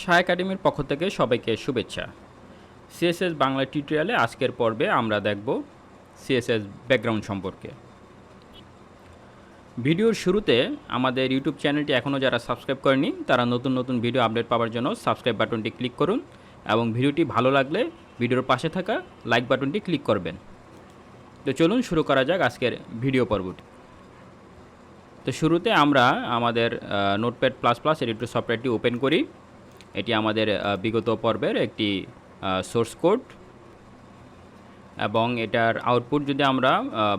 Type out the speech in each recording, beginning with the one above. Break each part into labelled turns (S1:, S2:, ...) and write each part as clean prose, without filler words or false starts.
S1: সাহা একাডেমির পক্ষ থেকে সবাইকে শুভেচ্ছা। সিএসএস বাংলা টিউটোরিয়ালে আজকের পর্বে আমরা দেখব সিএসএস ব্যাকগ্রাউন্ড সম্পর্কে। ভিডিওর শুরুতে আমাদের ইউটিউব চ্যানেলটি এখনও যারা সাবস্ক্রাইব করেনি তারা নতুন নতুন ভিডিও আপডেট পাওয়ার জন্য সাবস্ক্রাইব বাটনটি ক্লিক করুন এবং ভিডিওটি ভালো লাগলে ভিডিওর পাশে থাকা লাইক বাটনটি ক্লিক করবেন। তো চলুন শুরু করা যাক আজকের ভিডিও পর্বটি। তো শুরুতে আমরা আমাদের নোটপ্যাড প্লাস প্লাস এডিটর সফটওয়্যারটি ওপেন করি। এটি আমাদের বিগত পর্বের একটি সোর্স কোড এবং এটার আউটপুট যদি আমরা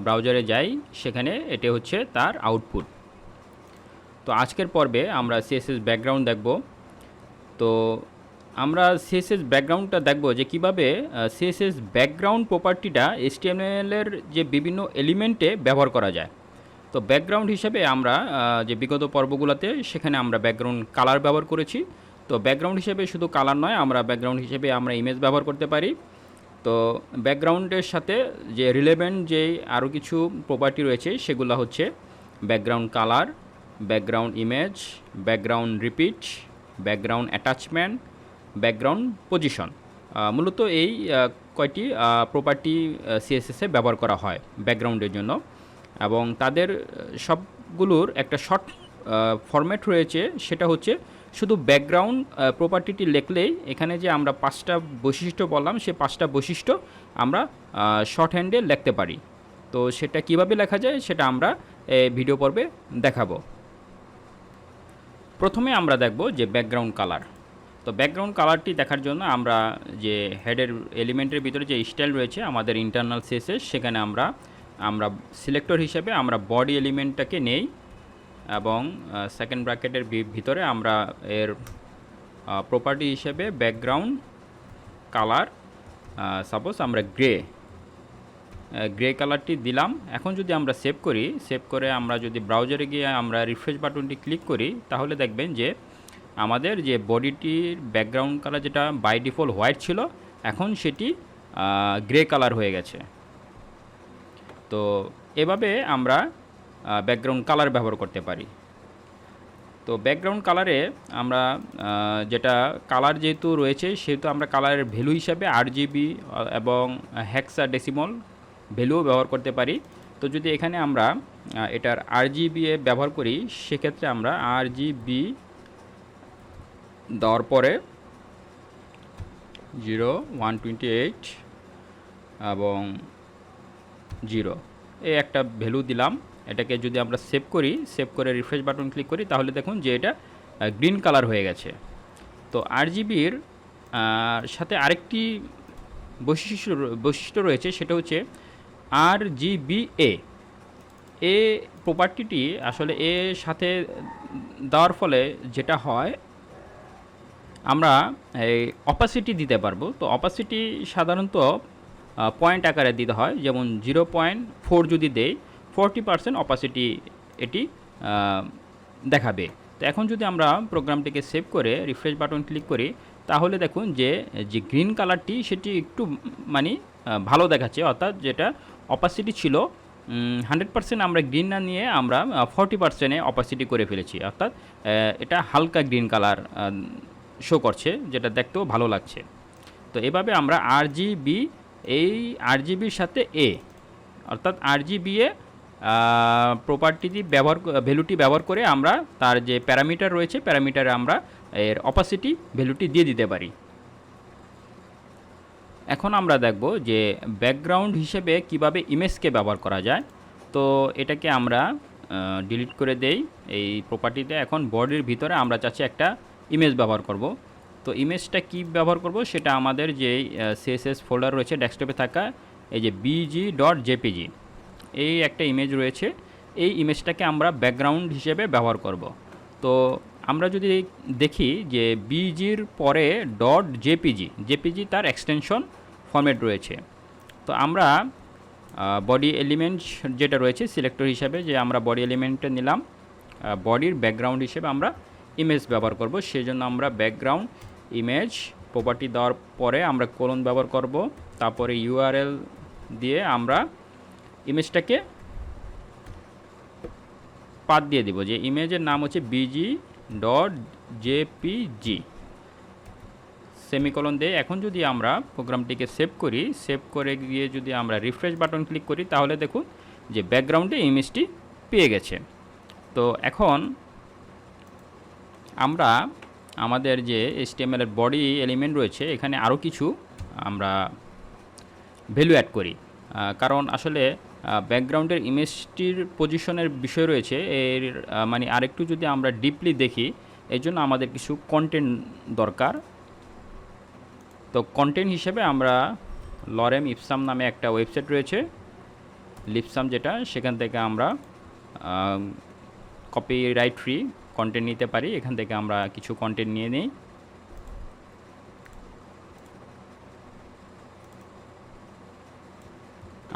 S1: ব্রাউজারে যাই সেখানে এটি হচ্ছে তার আউটপুট। তো আজকের পর্বে আমরা সিএসএস ব্যাকগ্রাউন্ড দেখব। তো আমরা সিএসএস ব্যাকগ্রাউন্ডটা দেখব যে কিভাবে সিএসএস ব্যাকগ্রাউন্ড প্রপার্টিটা এইচটিএমএল-এর যে বিভিন্ন এলিমেন্টে ব্যবহার করা যায়। তো ব্যাকগ্রাউন্ড হিসেবে আমরা যে বিগত পর্বগুলোতে সেখানে আমরা ব্যাকগ্রাউন্ড কালার ব্যবহার করেছি। তো ব্যাকগ্রাউন্ড হিসেবে শুধু কালার নয়, আমরা ব্যাকগ্রাউন্ড হিসেবে আমরা ইমেজ ব্যবহার করতে পারি। তো ব্যাকগ্রাউন্ডের সাথে যে রিলেভেন্ট যে আরও কিছু প্রপার্টি রয়েছে সেগুলো হচ্ছে background colour, background image, background repeat, background attachment, background position. মূলত এই কয়টি প্রপার্টি সিএসএসে ব্যবহার করা হয় ব্যাকগ্রাউন্ডের জন্য এবং তাদের সবগুলোর একটা শর্ট ফরম্যাট রয়েছে, সেটা হচ্ছে শুধু ব্যাকগ্রাউন্ড প্রপার্টিটি লিখলেই এখানে যে আমরা 5টা বৈশিষ্ট্য বললাম সে 5টা বৈশিষ্ট্য আমরা শর্ট হ্যান্ডে লিখতে পারি। তো সেটা কিভাবে লেখা যায় সেটা আমরা ভিডিও পর্বে দেখাবো। প্রথমে আমরা দেখব যে ব্যাকগ্রাউন্ড কালার। তো ব্যাকগ্রাউন্ড কালারটি দেখার জন্য আমরা যে হেডের এলিমেন্টের ভিতরে যে স্টাইল রয়েছে আমাদের ইন্টারনাল সিএসএস, সেখানে আমরা সিলেক্টর হিসেবে আমরা বডি এলিমেন্টটাকে নেই এবং সেকেন্ড ব্র্যাকেটের ভিতরে আমরা এর প্রপার্টি হিসেবে ব্যাকগ্রাউন্ড কালার সাপোজ আমরা গ্রে কালারটি দিলাম। এখন যদি আমরা সেভ করে আমরা যদি ব্রাউজারে গিয়ে আমরা রিফ্রেশ বাটনটি ক্লিক করি তাহলে দেখবেন যে আমাদের যে বডিটির ব্যাকগ্রাউন্ড কালার যেটা বাই ডিফল্ট হোয়াইট ছিল এখন সেটি গ্রে কালার হয়ে গেছে। তো এভাবে আমরা ব্যাকগ্রাউন্ড কালার ব্যবহার করতে পারি। তো ব্যাকগ্রাউন্ড কালারে আমরা যেটা কালার যেহেতু রয়েছে সেহেতু আমরা কালারের ভ্যালু হিসাবে RGB এবং হেক্সাডেসিমাল ভ্যালুও ব্যবহার করতে পারি। তো যদি এখানে আমরা এটার RGB ব্যবহার করি সেক্ষেত্রে আমরা RGB দেওয়ার পরে 0, 128 এবং 0 এই একটা ভ্যালু দিলাম। এটাকে যদি আমরা সেভ করে রিফ্রেশ বাটন ক্লিক করি তাহলে দেখুন যে এটা গ্রিন কালার হয়ে গেছে। তো RGBর সাথে আরেকটি বৈশিষ্ট্য রয়েছে, সেটা হচ্ছে RGBA। এ প্রপার্টিটি আসলে এর সাথে দেওয়ার ফলে যেটা হয় আমরা এই অপাসিটি দিতে পারবো। তো অপাসিটি সাধারণত পয়েন্ট আকারে দিতে হয়, যেমন 0.4 যদি দেই 40% অপাসিটি এটি দেখাবে। তো এখন যদি আমরা প্রোগ্রামটিকে সেভ করে রিফ্রেশ বাটন ক্লিক করি তাহলে দেখুন যে গ্রিন কালারটি সেটি একটু ভালো দেখাচ্ছে, অর্থাৎ যেটা অপাসিটি ছিল 100% আমরা গ্রিন না নিয়ে আমরা 40% অপাসিটি করে ফেলেছি, অর্থাৎ এটা হালকা গ্রিন কালার শো করছে, যেটা দেখতেও ভালো লাগছে। তো এভাবে আমরা এই RGBর সাথে অর্থাৎ RGBA প্রপার্টিটি ভ্যালুটি ব্যবহার করে আমরা তার যে প্যারামিটার রয়েছে প্যারামিটারে আমরা এর অপাসিটি ভ্যালুটি দিয়ে দিতে পারি। এখন আমরা দেখব যে ব্যাকগ্রাউন্ড হিসেবে কিভাবে ইমেজকে ব্যবহার করা যায়। তো এটাকে আমরা ডিলিট করে দেই এই প্রপার্টিতে। এখন বডির ভিতরে আমরা চাচ্ছি একটা ইমেজ ব্যবহার করব। তো ইমেজটা কি ব্যবহার করব সেটা আমাদের যে CSS ফোল্ডার রয়েছে ডেস্কটপে থাকা এই যে bg.jpg এই একটা ইমেজ রয়েছে, এই ইমেজটাকে আমরা ব্যাকগ্রাউন্ড হিসেবে ব্যবহার করব। তো আমরা যদি দেখি যে bgর পরে .jpg তার এক্সটেনশন ফরম্যাট রয়েছে। তো আমরা বডি এলিমেন্ট যেটা রয়েছে সিলেক্টর হিসাবে যে আমরা বডি এলিমেন্টটা নিলাম, বডির ব্যাকগ্রাউন্ড হিসেবে আমরা ইমেজ ব্যবহার করব। সেজন্য আমরা ব্যাকগ্রাউন্ড ইমেজ প্রপার্টি দেওয়ার পরে আমরা কোলন ব্যবহার করব, তারপরে URL দিয়ে আমরা ইমেজটাকে পাথ দিয়ে দিব যে ইমেজের নাম হচ্ছে bg.jpg। সেমিকোলন দিয়ে এখন যদি আমরা প্রোগ্রামটিকে সেভ করি, সেভ করে গিয়ে যদি আমরা রিফ্রেশ বাটন ক্লিক করি, তাহলে দেখুন যে ব্যাকগ্রাউন্ডে ইমেজটি পেয়ে গেছে। তো এখন আমরা আমাদের যে HTML এর বডি এলিমেন্ট রয়েছে এখানে আরও কিছু আমরা ভ্যালু অ্যাড করি, কারণ আসলে ব্যাকগ্রাউন্ডের ইমেজটির পজিশনের বিষয় রয়েছে এর মানে আরেকটু যদি আমরা ডিপলি দেখি, এই জন্য আমাদের কিছু কন্টেন্ট দরকার। তো কন্টেন্ট হিসেবে আমরা লরেম ইপসাম নামে একটা ওয়েবসাইট রয়েছে, লিপসাম যেটা, সেখান থেকে আমরা কপিরাইট ফ্রি কন্টেন্ট নিতে পারি। এখান থেকে আমরা কিছু কন্টেন্ট নিয়ে নিই।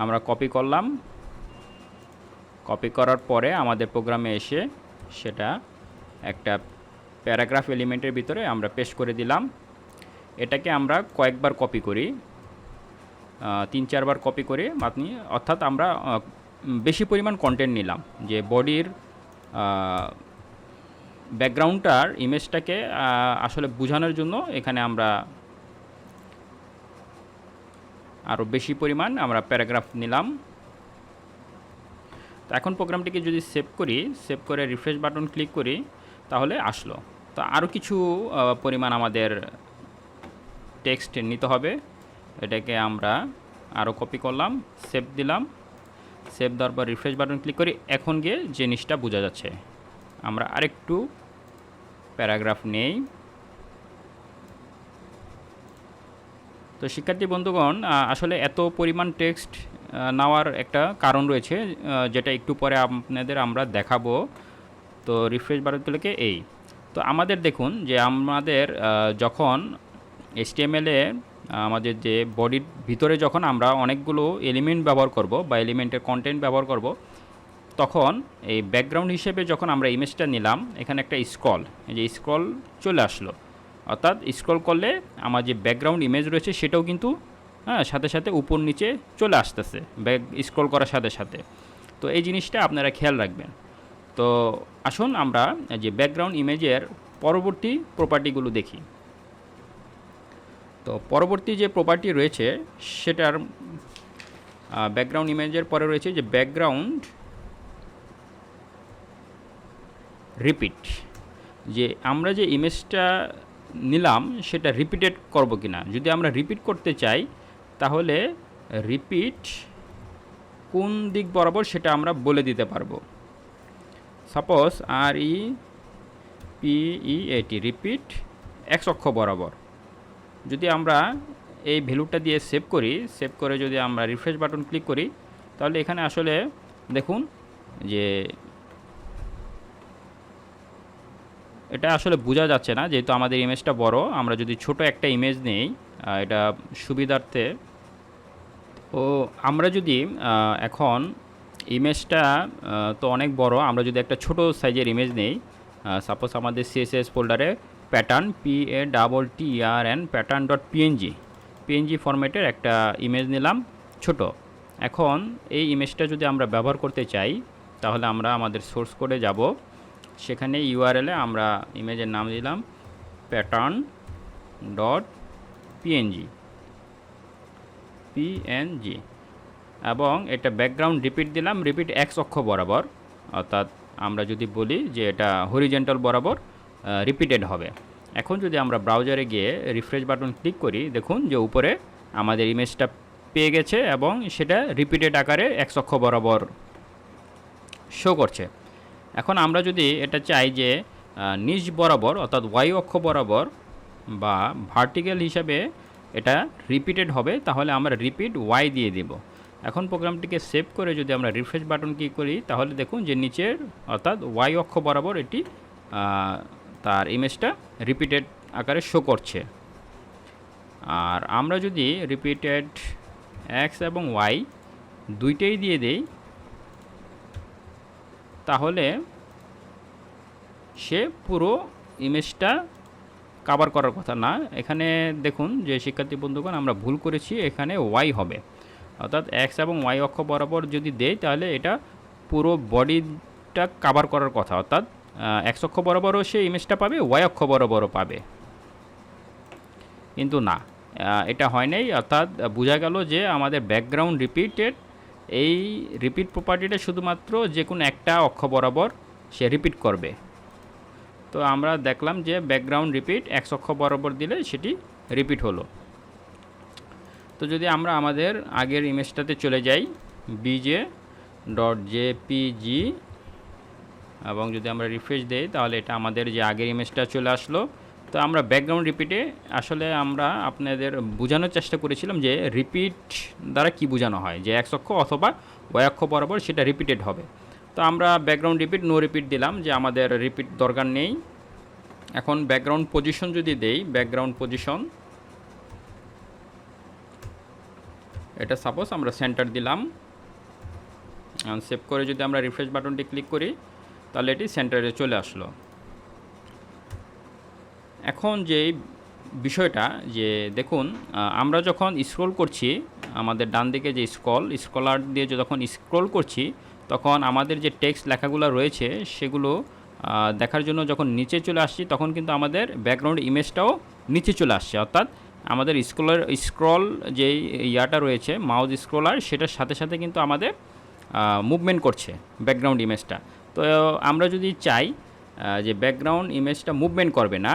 S1: আমরা কপি করলাম, কপি করার পরে আমাদের প্রোগ্রামে এসে সেটা একটা প্যারাগ্রাফ এলিমেন্টের ভিতরে আমরা পেস্ট করে দিলাম। এটাকে আমরা কয়েকবার কপি করি, 3-4 বার কপি করে আপনি, অর্থাৎ আমরা বেশি পরিমাণ কন্টেন্ট নিলাম, যে বডির ব্যাকগ্রাউন্ডটার ইমেজটাকে আসলে বোঝানোর জন্য এখানে আমরা আরও বেশি পরিমাণ আমরা প্যারাগ্রাফ নিলাম। তো এখন প্রোগ্রামটিকে যদি সেভ করি, সেভ করে রিফ্রেশ বাটন ক্লিক করি, তাহলে আসলো। তো আরও কিছু পরিমাণ আমাদের টেক্সট নিতে হবে। এটাকে আমরা আরও কপি করলাম, সেভ দিলাম, সেভ দেওয়ার পর রিফ্রেশ বাটন ক্লিক করি। এখন গিয়ে জিনিসটা বোঝা যাচ্ছে। আমরা আরেকটু প্যারাগ্রাফ নেই। তো শিক্ষার্থী বন্ধুগণ, আসলে এত পরিমাণ টেক্সট নেওয়ার একটা কারণ রয়েছে, যেটা একটু পরে আপনাদের আমরা দেখাবো। তো রিফ্রেশ বাটন ক্লিকে এই, তো আমাদের দেখুন যে আমাদের যখন HTML-এ আমাদের যে বডির ভিতরে যখন আমরা অনেকগুলো এলিমেন্ট ব্যবহার করব বা এলিমেন্টের কন্টেন্ট ব্যবহার করব, তখন এই ব্যাকগ্রাউন্ড হিসেবে যখন আমরা ইমেজটা নিলাম, এখানে একটা স্ক্রল, এই যে স্ক্রল চলে আসলো, অর্থাৎ স্ক্রল করলে আমার যে ব্যাকগ্রাউন্ড ইমেজ রয়েছে সেটাও কিন্তু সাথে সাথে উপর নিচে চলে আসতেছে স্ক্রল করার সাথে সাথে। তো এই জিনিসটা আপনারা খেয়াল রাখবেন। তো আসুন আমরা যে ব্যাকগ্রাউন্ড ইমেজের পরবর্তী প্রপার্টিগুলো দেখি। তো পরবর্তী যে প্রপার্টি রয়েছে সেটার ব্যাকগ্রাউন্ড ইমেজের পরে রয়েছে যে ব্যাকগ্রাউন্ড রিপিট, যে আমরা যে ইমেজটা নিলাম সেটা রিপিটেড করব কিনা। যদি আমরা রিপিট করতে চাই তাহলে রিপিট কোন দিক বরাবর সেটা আমরা বলে দিতে পারবো। সাপোজ REPEAT রিপিট x অক্ষ বরাবর। যদি আমরা এই ভ্যালুটা দিয়ে সেভ করি, সেভ করে যদি আমরা রিফ্রেশ বাটন ক্লিক করি, তাহলে এখানে আসলে দেখুন যে এটা আসলে বোঝা যাচ্ছে না, যেহেতু আমাদের ইমেজটা বড়। আমরা যদি ছোট একটা ইমেজ নেই এটা সুবিধার্থে, ও আমরা যদি এখন ইমেজটা তো অনেক বড়, আমরা যদি একটা ছোট সাইজের ইমেজ নেই, সাপোজ আমাদের CSS ফোল্ডারে প্যাটার্ন PATTERN pattern.png ফরম্যাটের একটা ইমেজ নিলাম ছোট। এখন এই ইমেজটা যদি আমরা ব্যবহার করতে চাই, তাহলে আমরা আমাদের সোর্স কোডে যাব, সেখানে URL-এ আমরা ইমেজের নাম দিলাম pattern.png এবং এটা ব্যাকগ্রাউন্ড রিপিট দিলাম, রিপিট x অক্ষ বরাবর, অর্থাৎ আমরা যদি বলি যে এটা হরিজন্টাল বরাবর রিপিটেড হবে। এখন যদি আমরা ব্রাউজারে গিয়ে রিফ্রেশ বাটন ক্লিক করি, দেখুন যে উপরে আমাদের ইমেজটা পেয়ে গেছে এবং সেটা রিপিটেড আকারে x অক্ষ বরাবর শো করছে। এখন আমরা যদি এটা চাই যে নিচ বরাবর, অর্থাৎ y অক্ষ বরাবর বা ভার্টিক্যাল হিসাবে এটা রিপিটেড হবে, তাহলে আমরা রিপিট y দিয়ে দেব। এখন প্রোগ্রামটিকে সেভ করে যদি আমরা রিফ্রেশ বাটন ক্লিক করি, তাহলে দেখুন যে নিচের অর্থাৎ y অক্ষ বরাবর এটি তার ইমেজটা রিপিটেড আকারে শো করছে। আর আমরা যদি রিপিটেড x এবং y দুইটাই দিয়ে দেই, তাহলে সে পুরো ইমেজটা কভার করার কথা না। এখানে দেখুন যে শিক্ষার্থী বন্ধুগণ, আমরা ভুল করেছি, এখানে y হবে, অর্থাৎ x এবং y অক্ষ বরাবর যদি দেই তাহলে এটা পুরো বডিটা কভার করার কথা, অর্থাৎ x অক্ষ বরাবরও সে ইমেজটা পাবে, y অক্ষ বরাবরও পাবে। কিন্তু না, এটা হয় নাই। অর্থাৎ বোঝা গেল যে আমাদের ব্যাকগ্রাউন্ড রিপিটেড, এই রিপিট প্রপার্টিটা শুধুমাত্র যে কোনো একটা অক্ষ বরাবর সে রিপিট করবে। তো আমরা দেখলাম যে ব্যাকগ্রাউন্ড রিপিট x অক্ষ বরাবর দিলে সেটি রিপিট হলো। তো যদি আমরা আমাদের আগের ইমেজটাতে চলে যাই, bj.jpg, এবং যদি আমরা রিফ্রেশ দেই তাহলে এটা আমাদের যে আগের ইমেজটা চলে আসলো। তো আমরা ব্যাকগ্রাউন্ড রিপিটে আসলে আমরা আপনাদের বোঝানোর চেষ্টা করেছিলাম যে রিপিট দ্বারা কি বোঝানো হয়, যে x অক্ষ অথবা y অক্ষ বরাবর সেটা রিপিটেড হবে। তো আমরা ব্যাকগ্রাউন্ড রিপিট নো রিপিট দিলাম, যে আমাদের রিপিট দরকার নেই। এখন ব্যাকগ্রাউন্ড পজিশন যদি দেই, ব্যাকগ্রাউন্ড পজিশন, এটা সাপোজ আমরা সেন্টার দিলাম, সেভ করে যদি আমরা রিফ্রেশ বাটনটি ক্লিক করি তাহলে এটি সেন্টারে চলে আসলো। এখন যে বিষয়টা, যে দেখুন আমরা যখন স্ক্রল করছি, আমাদের ডান দিকে যে স্ক্রলার দিয়ে যখন স্ক্রল করছি, তখন আমাদের যে টেক্সট লেখাগুলো রয়েছে সেগুলো দেখার জন্য যখন নিচে চলে আসছি, তখন কিন্তু আমাদের ব্যাকগ্রাউন্ড ইমেজটাও নিচে চলে আসছে। অর্থাৎ আমাদের স্ক্রল যে ইয়াটা রয়েছে, মাউস স্ক্রলার, সেটার সাথে সাথে কিন্তু আমাদের মুভমেন্ট করছে ব্যাকগ্রাউন্ড ইমেজটা। তো আমরা যদি চাই যে ব্যাকগ্রাউন্ড ইমেজটা মুভমেন্ট করবে না,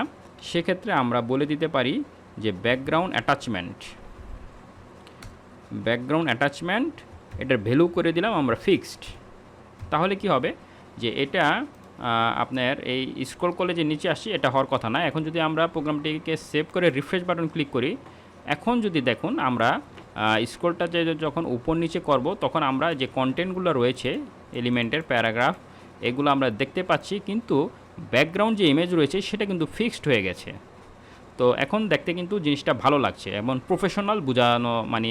S1: সেক্ষেত্রে আমরা বলে দিতে পারি যে ব্যাকগ্রাউন্ড অ্যাটাচমেন্ট, এটার ভ্যালু করে দিলাম আমরা ফিক্সড। তাহলে কি হবে, যে এটা আপনার এই স্ক্রল করলে যে নিচে আসছি, এটা হওয়ার কথা না। এখন যদি আমরা প্রোগ্রামটিকে সেভ করে রিফ্রেশ বাটন ক্লিক করি, এখন যদি দেখুন আমরা স্ক্রলটা যখন উপর নিচে করব, তখন আমরা যে কন্টেন্টগুলো রয়েছে এলিমেন্টের প্যারাগ্রাফ, এগুলো আমরা দেখতে পাচ্ছি, কিন্তু ব্যাকগ্রাউন্ড যে ইমেজ রয়েছে সেটা কিন্তু ফিক্সড হয়ে গেছে। তো এখন দেখতে কিন্তু জিনিসটা ভালো লাগছে এবং প্রফেশনাল বোঝানো, মানে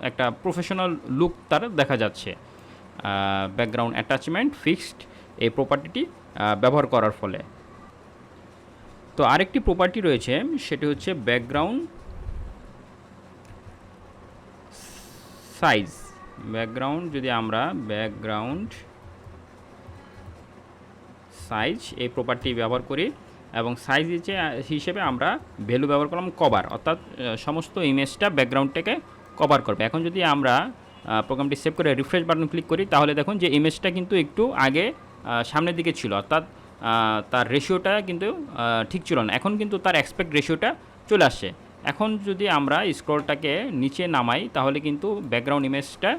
S1: একটা প্রফেশনাল লুক তার দেখা যাচ্ছে ব্যাকগ্রাউন্ড অ্যাটাচমেন্ট ফিক্সড এই প্রপার্টিটি ব্যবহার করার ফলে। তো আরেকটি প্রপার্টি রয়েছে, সেটি হচ্ছে ব্যাকগ্রাউন্ড সাইজ। ব্যাকগ্রাউন্ড, যদি আমরা ব্যাকগ্রাউন্ড সাইজ এই প্রপার্টি ব্যবহার করি, এবং সাইজ হিসেবে আমরা ভ্যালু ব্যবহার করলাম কভার, অর্থাৎ সমস্ত ইমেজটা ব্যাকগ্রাউন্ডটাকে কভার করবে। এখন যদি আমরা প্রোগ্রামটি সেভ করে রিফ্রেশ বাটন ক্লিক করি, তাহলে দেখুন যে ইমেজটা কিন্তু একটু আগে সামনের দিকে ছিল, অর্থাৎ তার রেশিওটা কিন্তু ঠিক ছিল না। এখন কিন্তু তার এক্সপেক্ট রেশিওটা চলে আসছে। এখন যদি আমরা স্ক্রলটাকে নিচে নামাই, তাহলে কিন্তু ব্যাকগ্রাউন্ড ইমেজটা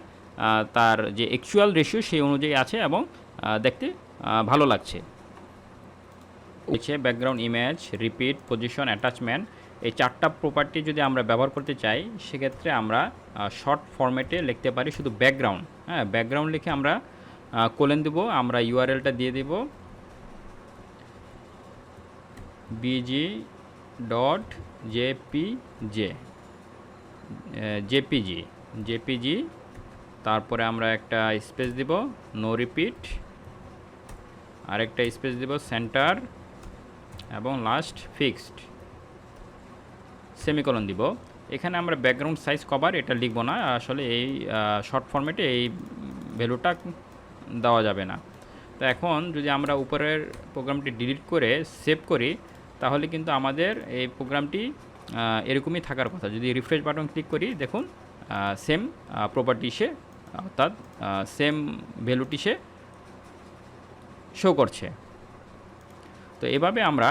S1: তার যে অ্যাকচুয়াল রেশিও সেই অনুযায়ী আছে এবং দেখতে ভালো লাগছে। হচ্ছে background image, repeat, position, attachment, এই চারটা প্রপার্টি যদি আমরা ব্যবহার করতে চাই, সেক্ষেত্রে আমরা শর্ট ফরম্যাটে লিখতে পারি শুধু ব্যাকগ্রাউন্ড। হ্যাঁ, ব্যাকগ্রাউন্ড লিখে আমরা কোলেন দেব, আমরা ইউআরএলটা দিয়ে দেব bg.jpg, তারপরে আমরা একটা স্পেস দিব নো রিপিট, আরেকটা স্পেস দিব সেন্টার, এবং লাস্ট ফিক্সড, সেমিকোলন দিব। এখানে আমরা ব্যাকগ্রাউন্ড সাইজ কভার এটা লিখব না, আসলে এই শর্ট ফরম্যাটে এই ভ্যালুটা দেওয়া যাবে না। তো এখন যদি আমরা উপরের প্রোগ্রামটি ডিলিট করে সেভ করি, তাহলে কিন্তু আমাদের এই প্রোগ্রামটি এরকমই থাকার কথা। যদি রিফ্রেশ বাটন ক্লিক করি, দেখুন সেম প্রপার্টি সে, অর্থাৎ সেম ভ্যালুটি সে শো করছে। তো এভাবে আমরা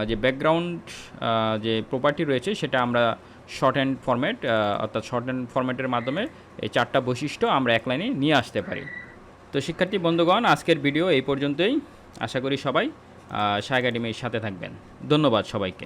S1: যে ব্যাকগ্রাউন্ড যে প্রপার্টি রয়েছে সেটা আমরা শর্ট হ্যান্ড ফরম্যাট, অর্থাৎ শর্ট হ্যান্ড ফরম্যাটের মাধ্যমে এই চারটা বৈশিষ্ট্য আমরা এক লাইনে নিয়ে আসতে পারি। তো শিক্ষার্থী বন্ধুগণ, আজকের ভিডিও এই পর্যন্তই। আশা করি সবাই একাডেমির সাথে থাকবেন। ধন্যবাদ সবাইকে।